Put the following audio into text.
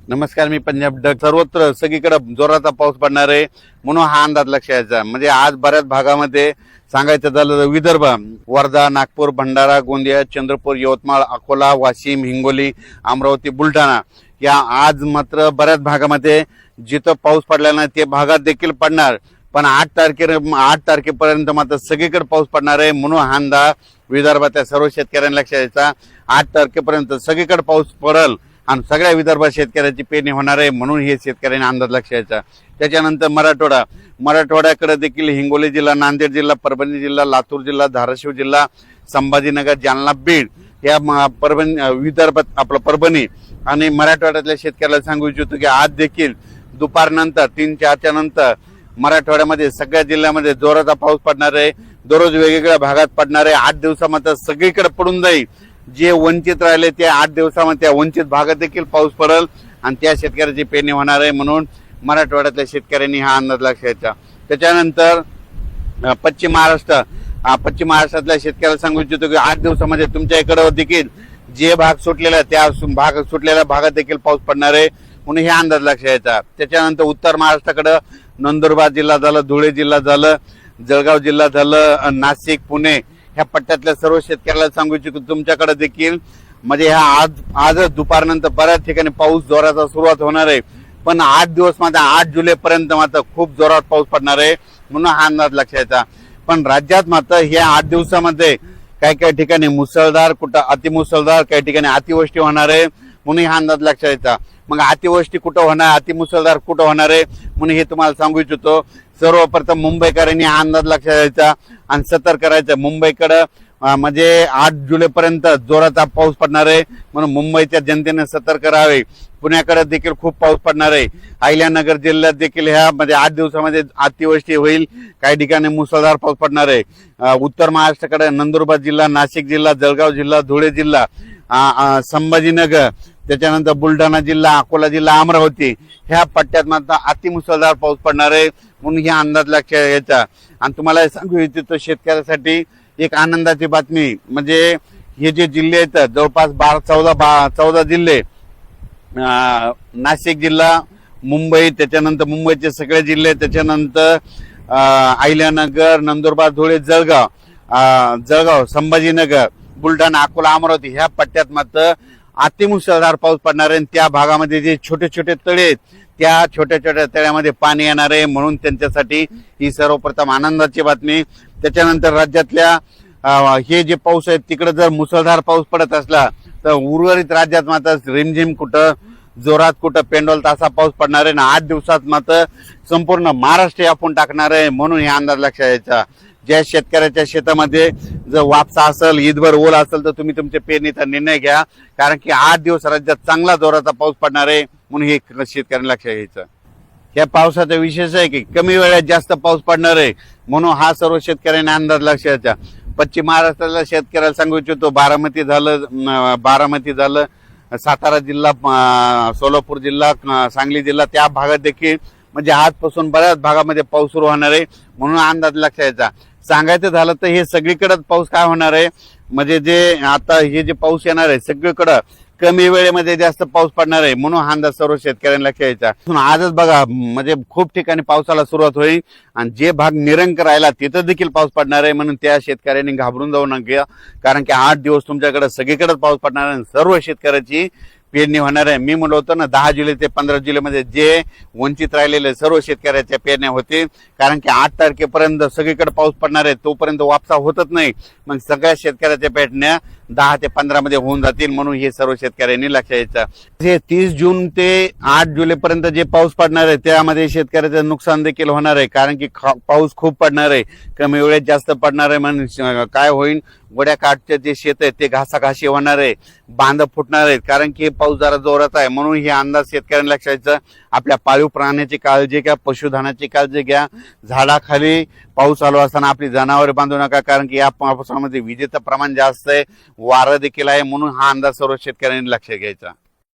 नमस्कार, मी पंजाब डक. सर्वत्र सगळीकडे जोराचा पाऊस पडणार आहे म्हणून हा अंदाज लक्षात यायचा. म्हणजे आज बऱ्याच भागामध्ये सांगायचं झालं तर विदर्भ, वर्धा, नागपूर, भंडारा, गोंदिया, चंद्रपूर, यवतमाळ, अकोला, वाशिम, हिंगोली, अमरावती, बुलढाणा या आज मात्र बऱ्याच भागामध्ये जिथं पाऊस पडला नाही ते भागात देखील पडणार. पण 8 तारखेपर्यंत मात्र सगळीकडे पाऊस पडणार आहे म्हणून हा अंदाज विदर्भातल्या सर्व शेतकऱ्यांना लक्षात यायचा. 8 तारखेपर्यंत सगळीकडे पाऊस पडेल आणि सगळ्या विदर्भात शेतकऱ्याची पेरणी होणार आहे म्हणून हे शेतकऱ्यांनी अंदाज लक्षात यायचा. त्याच्यानंतर मराठवाड्याकडे देखील हिंगोली जिल्हा, नांदेड जिल्हा, परभणी जिल्हा, लातूर जिल्हा, धाराशिव जिल्हा, संभाजीनगर, जालना, बीड या विदर्भात परभणी आणि मराठवाड्यातल्या शेतकऱ्याला सांगू इच्छितो की आज देखील दुपारनंतर 3-4च्या नंतर मराठवाड्यामध्ये सगळ्या जिल्ह्यामध्ये जोराचा पाऊस पडणार आहे. दररोज वेगवेगळ्या भागात पडणार आहे. 8 दिवसामध्ये सगळीकडे पडून जाईल. जे वंचित राहिले ते 8 दिवसामध्ये त्या वंचित भागात देखील पाऊस पडेल आणि त्या शेतकऱ्याची पेरणी होणार आहे म्हणून मराठवाड्यातल्या शेतकऱ्यांनी हा अंदाज लक्षात घ्यायचा. त्याच्यानंतर पश्चिम महाराष्ट्रातल्या शेतकऱ्याला सांगू इच्छितो की 8 दिवसामध्ये तुमच्या इकडे देखील जे भाग सुटलेला त्या सुटलेल्या भागात देखील पाऊस पडणार आहे म्हणून हे अंदाज लक्षात घ्यायचा. त्याच्यानंतर उत्तर महाराष्ट्राकडे नंदुरबार जिल्हा झालं, धुळे जिल्हा झालं, जळगाव जिल्हा झालं, नाशिक, पुणे ह्या पट्ट्यातल्या सर्व शेतकऱ्याला सांगू इच्छितो तुमच्याकडे देखील म्हणजे ह्या आजच दुपारनंतर बऱ्याच ठिकाणी पाऊस जोराचा सुरुवात होणार आहे. पण 8 दिवस मात्र 8 जुलैपर्यंत मात्र खूप जोरात पाऊस पडणार आहे म्हणून हा अंदाज लक्षात यायचा. पण राज्यात मात्र ह्या 8 दिवसामध्ये काही ठिकाणी मुसळधार, कुठं अतिमुसळधार, काही ठिकाणी अतिवृष्टी होणार आहे म्हणून हा अंदाज लक्षात यायचा. मग अतिवृष्टी कुठं होणार, अतिमुसळधार कुठं होणार आहे म्हणून हे तुम्हाला सांगू इच्छितो. सर्वप्रथम मुंबईकरांनी हा अंदाज लक्षात द्यायचा आणि सतर्क करायचं. मुंबईकडं म्हणजे 8 जुलैपर्यंत जोराचा पाऊस पडणार आहे म्हणून मुंबईच्या जनतेने सतर्क राहावे. पुण्याकडे देखील खूप पाऊस पडणार आहे. अहिल्यानगर जिल्ह्यात देखील ह्या म्हणजे 8 दिवसामध्ये अतिवृष्टी होईल. काही ठिकाणी मुसळधार पाऊस पडणार आहे. उत्तर महाराष्ट्राकडे नंदुरबार जिल्हा, नाशिक जिल्हा, जळगाव जिल्हा, धुळे जिल्हा, संभाजीनगर, त्याच्यानंतर बुलढाणा जिल्हा, अकोला जिल्हा, अमरावती ह्या पट्ट्यात मात्र अतिमुसळधार पाऊस पडणार आहे म्हणून हे अंदाज लक्षात घ्यायचा. आणि तुम्हाला सांगू इच्छितो शेतकऱ्यासाठी एक आनंदाची बातमी म्हणजे हे जे जिल्हे आहेत जवळपास 14 जिल्हे, नाशिक जिल्हा, मुंबई, त्याच्यानंतर मुंबईचे सगळे जिल्हे, त्याच्यानंतर अहिल्यानगर, नंदुरबार, धुळे, जळगाव, संभाजीनगर, बुलढाणा, अकोला, अमरावती ह्या पट्ट्यात मात्र अतिमुसळधार पाऊस पडणार आहे. त्या भागामध्ये जे छोटे छोटे तळे आहेत त्या छोट्या छोट्या तळ्यामध्ये पाणी येणार आहे म्हणून त्यांच्यासाठी ही सर्वप्रथम आनंदाची बातमी. त्याच्यानंतर राज्यातल्या हे जे पाऊस आहे तिकडे जर मुसळधार पाऊस पडत असला तर उर्वरित राज्यात मात्र रिमझिम कुठं, जोरात कुठं, पेंडोल तासा पाऊस पडणार आहे. 8 दिवसात मात्र संपूर्ण महाराष्ट्र आपण टाकणार आहे म्हणून हे अंदाज लक्षात यायचा. ज्या शेतकऱ्याच्या शेतामध्ये जर वापसा असेल, ईदभर ओल असेल तर तुम्ही तुमच्या पेरणीचा निर्णय घ्या कारण की 8 दिवस राज्यात चांगला जोराचा पाऊस पडणार आहे म्हणून हे शेतकऱ्यांना लक्षात घ्यायचं. या पावसाचा विशेष आहे की कमी वेळात जास्त पाऊस पडणार आहे म्हणून हा सर्व शेतकऱ्यांनी अंदाज लक्षात घ्यायचा. पश्चिम महाराष्ट्रातल्या शेतकऱ्याला सांगू इच्छितो बारामती झालं, सातारा जिल्हा, सोलापूर जिल्हा, सांगली जिल्हा त्या भागात देखील म्हणजे आजपासून बऱ्याच भागामध्ये पाऊस सुरू होणार आहे म्हणून अंदाज लक्षात यायचा. सांगायचं झालं तर हे सगळीकडेच पाऊस काय होणार आहे म्हणजे जे आता हे जे पाऊस येणार आहे सगळीकडं कमी वेळेमध्ये जास्त पाऊस पडणार आहे म्हणून हा अंदाज सर्व शेतकऱ्यांना लक्षात यायचा. आजच बघा म्हणजे खूप ठिकाणी पावसाला सुरुवात होईल आणि जे भाग निरंक राहिला तिथं देखील पाऊस पडणार आहे म्हणून त्या शेतकऱ्यांनी घाबरून जाऊ नका कारण की 8 दिवस तुमच्याकडे सगळीकडेच पाऊस पडणार आहे. सर्व शेतकऱ्याची पेरणी होणार आहे. मी म्हणलो होतो ना 10 जुलै ते 15 जुलैमध्ये जे वंचित राहिलेले सर्व शेतकऱ्याच्या पेरण्या होतील कारण की 8 तारखेपर्यंत सगळीकडे पाऊस पडणार आहे तोपर्यंत वापसा होतच नाही. मग सगळ्या शेतकऱ्याच्या पेरण्या 10 ते 15 मध्ये होऊन जातील म्हणून हे सर्व शेतकऱ्यांनी लक्षात यायचं. हे 30 जून ते 8 जुलैपर्यंत जे पाऊस पडणार आहे त्यामध्ये शेतकऱ्याचं नुकसान देखील होणार आहे कारण की पाऊस खूप पडणार आहे. कमी वेळेत जास्त पडणार आहे म्हणून काय होईल, गोड्या काठचे जे शेत आहे ते घासाघाशी होणार आहे, बांध फुटणार आहेत कारण की पाऊस जरा जोरात आहे म्हणून हे अंदाज शेतकऱ्यांना लक्षात यायचं. आपल्या पाळीव प्राण्याची काळजी घ्या, पशुधनाची काळजी घ्या. झाडाखाली पाऊस चालू असताना आपली जनावरे बांधू नका कारण की या पावसामध्ये विजेचं प्रमाण जास्त आहे, वारं देखील आहे म्हणून हा अंदाज सर्व शेतकऱ्यांनी लक्षात घ्यायचा.